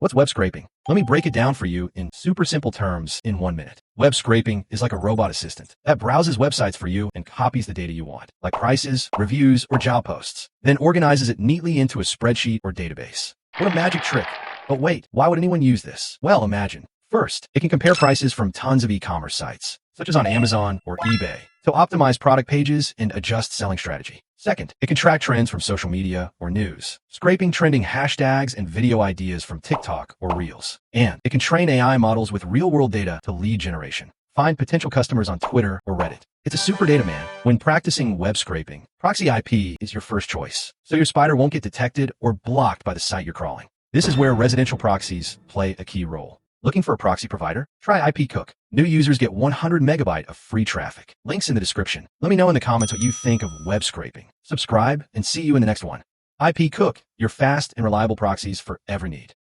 What's web scraping? Let me break it down for you in super simple terms in 1 minute. Web scraping is like a robot assistant that browses websites for you and copies the data you want, like prices, reviews, or job posts, then organizes it neatly into a spreadsheet or database. What a magic trick. But wait, why would anyone use this? Well, imagine. First, it can compare prices from tons of e-commerce sites, such as on Amazon or eBay, to optimize product pages and adjust selling strategy. Second, it can track trends from social media or news, scraping trending hashtags and video ideas from TikTok or Reels. And it can train AI models with real-world data to lead generation, find potential customers on Twitter or Reddit. It's a super data man. When practicing web scraping, Proxy IP is your first choice, so your spider won't get detected or blocked by the site you're crawling. This is where residential proxies play a key role. Looking for a proxy provider? Try IP Cook. New users get 100 megabyte of free traffic. Links in the description. Let me know in the comments what you think of web scraping. Subscribe and see you in the next one. IP Cook, your fast and reliable proxies for every need.